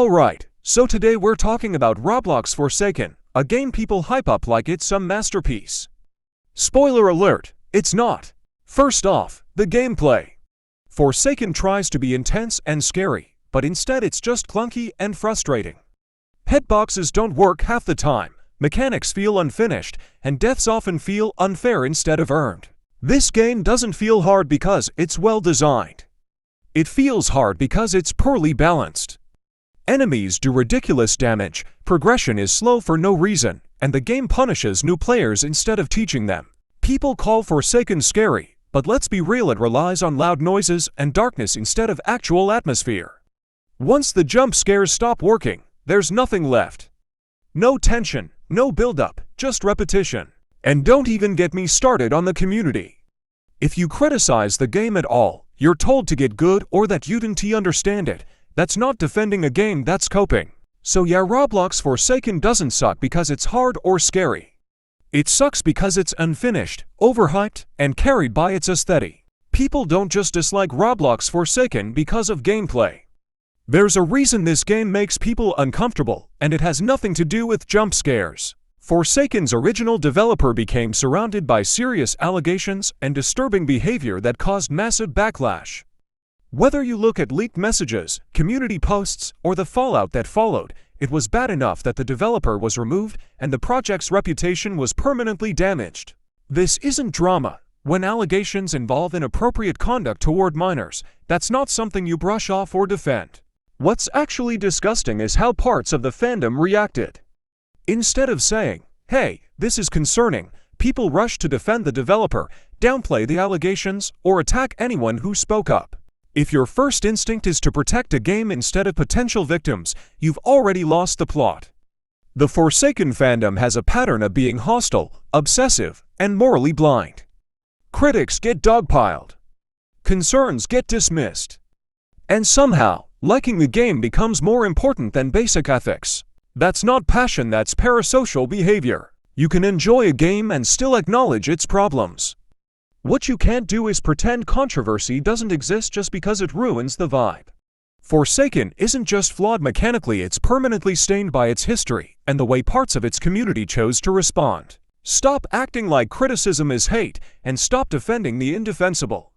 Alright, so today we're talking about Roblox Forsaken, a game people hype up like it's some masterpiece. Spoiler alert, it's not. First off, the gameplay. Forsaken tries to be intense and scary, but instead it's just clunky and frustrating. Hitboxes don't work half the time, mechanics feel unfinished, and deaths often feel unfair instead of earned. This game doesn't feel hard because it's well designed. It feels hard because it's poorly balanced. Enemies do ridiculous damage, progression is slow for no reason, and the game punishes new players instead of teaching them. People call Forsaken scary, but let's be real, it relies on loud noises and darkness instead of actual atmosphere. Once the jump scares stop working, there's nothing left. No tension, no build-up, just repetition. And don't even get me started on the community. If you criticize the game at all, you're told to get good or that you didn't understand it. That's not defending a game, that's coping. So yeah, Roblox Forsaken doesn't suck because it's hard or scary. It sucks because it's unfinished, overhyped, and carried by its aesthetic. People don't just dislike Roblox Forsaken because of gameplay. There's a reason this game makes people uncomfortable, and it has nothing to do with jump scares. Forsaken's original developer became surrounded by serious allegations and disturbing behavior that caused massive backlash. Whether you look at leaked messages, community posts, or the fallout that followed, it was bad enough that the developer was removed and the project's reputation was permanently damaged. This isn't drama. When allegations involve inappropriate conduct toward minors, that's not something you brush off or defend. What's actually disgusting is how parts of the fandom reacted. Instead of saying, "Hey, this is concerning," people rushed to defend the developer, downplay the allegations, or attack anyone who spoke up. If your first instinct is to protect a game instead of potential victims, you've already lost the plot. The Forsaken fandom has a pattern of being hostile, obsessive, and morally blind. Critics get dogpiled. Concerns get dismissed. And somehow, liking the game becomes more important than basic ethics. That's not passion, that's parasocial behavior. You can enjoy a game and still acknowledge its problems. What you can't do is pretend controversy doesn't exist just because it ruins the vibe. Forsaken isn't just flawed mechanically, it's permanently stained by its history and the way parts of its community chose to respond. Stop acting like criticism is hate and stop defending the indefensible.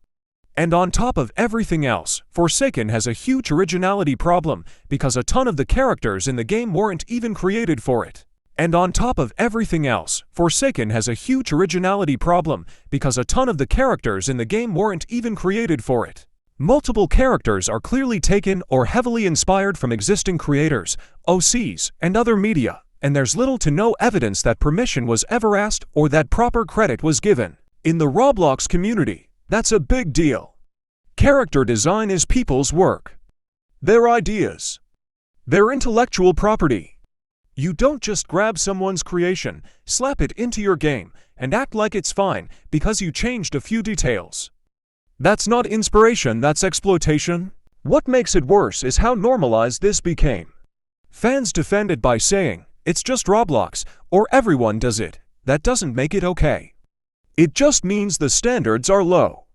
And on top of everything else, Forsaken has a huge originality problem because a ton of the characters in the game weren't even created for it. And on top of everything else, Forsaken has a huge originality problem because a ton of the characters in the game weren't even created for it. Multiple characters are clearly taken or heavily inspired from existing creators, OCs, and other media, and there's little to no evidence that permission was ever asked or that proper credit was given. In the Roblox community, that's a big deal. Character design is people's work. Their ideas. Their intellectual property. You don't just grab someone's creation, slap it into your game, and act like it's fine because you changed a few details. That's not inspiration, that's exploitation. What makes it worse is how normalized this became. Fans defend it by saying, "It's just Roblox," or "Everyone does it." That doesn't make it okay. It just means the standards are low.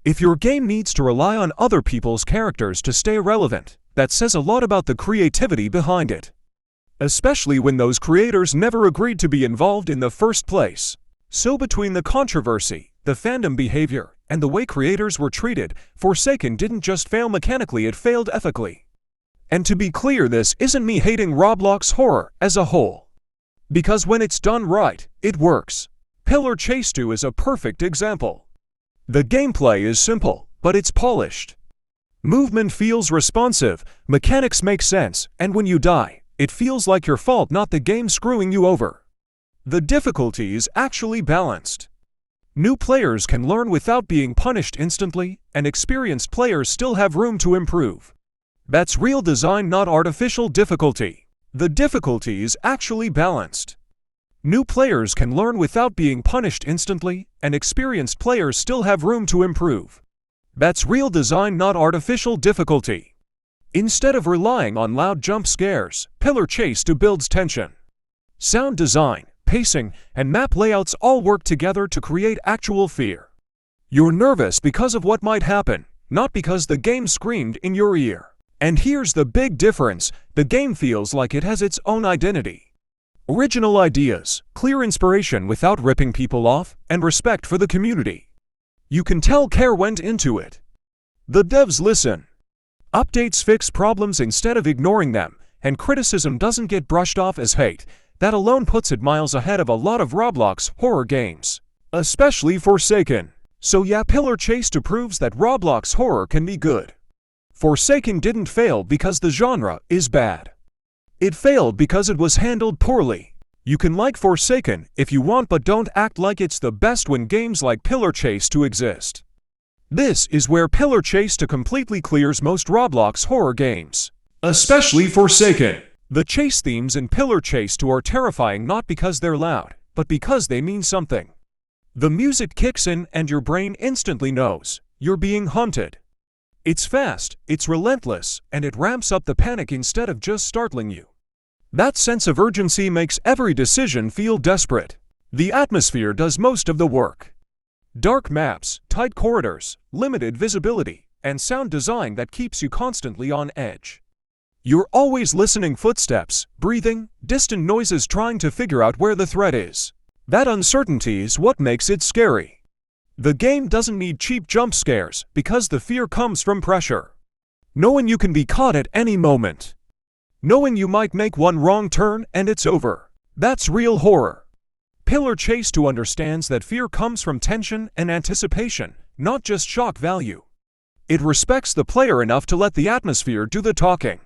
If your game needs to rely on other people's characters to stay relevant, that says a lot about the creativity behind it. Especially when those creators never agreed to be involved in the first place. So between the controversy, the fandom behavior, and the way creators were treated, Forsaken didn't just fail mechanically, it failed ethically. And to be clear, this isn't me hating Roblox horror as a whole. Because when it's done right, it works. Pillar Chase 2 is a perfect example. The gameplay is simple, but it's polished. Movement feels responsive, mechanics make sense, and when you die, it feels like your fault, not the game screwing you over. The difficulty is actually balanced. New players can learn without being punished instantly, and experienced players still have room to improve. That's real design, not artificial difficulty. The difficulty is actually balanced. New players can learn without being punished instantly, and experienced players still have room to improve. That's real design, not artificial difficulty. Instead of relying on loud jump scares, Pillar Chase 2 builds tension. Sound design, pacing, and map layouts all work together to create actual fear. You're nervous because of what might happen, not because the game screamed in your ear. And here's the big difference, the game feels like it has its own identity. Original ideas, clear inspiration without ripping people off, and respect for the community. You can tell care went into it. The devs listen. Updates fix problems instead of ignoring them, and criticism doesn't get brushed off as hate. That alone puts it miles ahead of a lot of Roblox horror games, especially Forsaken. So yeah, Pillar Chase 2 proves that Roblox horror can be good. Forsaken didn't fail because the genre is bad. It failed because it was handled poorly. You can like Forsaken if you want, but don't act like it's the best when games like Pillar Chase 2 exist. This is where Pillar Chase 2 completely clears most Roblox horror games, especially Forsaken. The chase themes in Pillar Chase 2 are terrifying not because they're loud, but because they mean something. The music kicks in and your brain instantly knows you're being hunted. It's fast, it's relentless, and it ramps up the panic instead of just startling you. That sense of urgency makes every decision feel desperate. The atmosphere does most of the work. Dark maps, tight corridors, limited visibility, and sound design that keeps you constantly on edge. You're always listening footsteps, breathing, distant noises trying to figure out where the threat is. That uncertainty is what makes it scary. The game doesn't need cheap jump scares because the fear comes from pressure. Knowing you can be caught at any moment. Knowing you might make one wrong turn and it's over. That's real horror. Pillar Chase 2 understands that fear comes from tension and anticipation, not just shock value. It respects the player enough to let the atmosphere do the talking.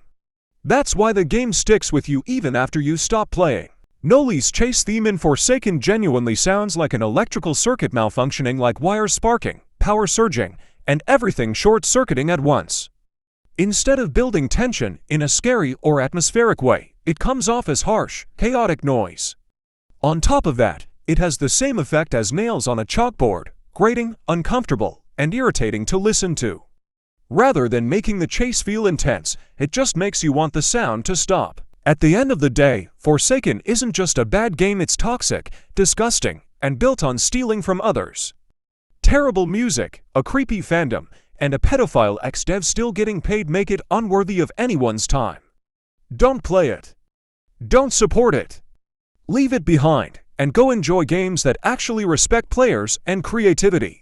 That's why the game sticks with you even after you stop playing. Noli's chase theme in Forsaken genuinely sounds like an electrical circuit malfunctioning, like wires sparking, power surging, and everything short-circuiting at once. Instead of building tension in a scary or atmospheric way, it comes off as harsh, chaotic noise. On top of that, it has the same effect as nails on a chalkboard, grating, uncomfortable, and irritating to listen to. Rather than making the chase feel intense, it just makes you want the sound to stop. At the end of the day, Forsaken isn't just a bad game, it's toxic, disgusting, and built on stealing from others. Terrible music, a creepy fandom, and a pedophile ex-dev still getting paid make it unworthy of anyone's time. Don't play it. Don't support it. Leave it behind, and go enjoy games that actually respect players and creativity.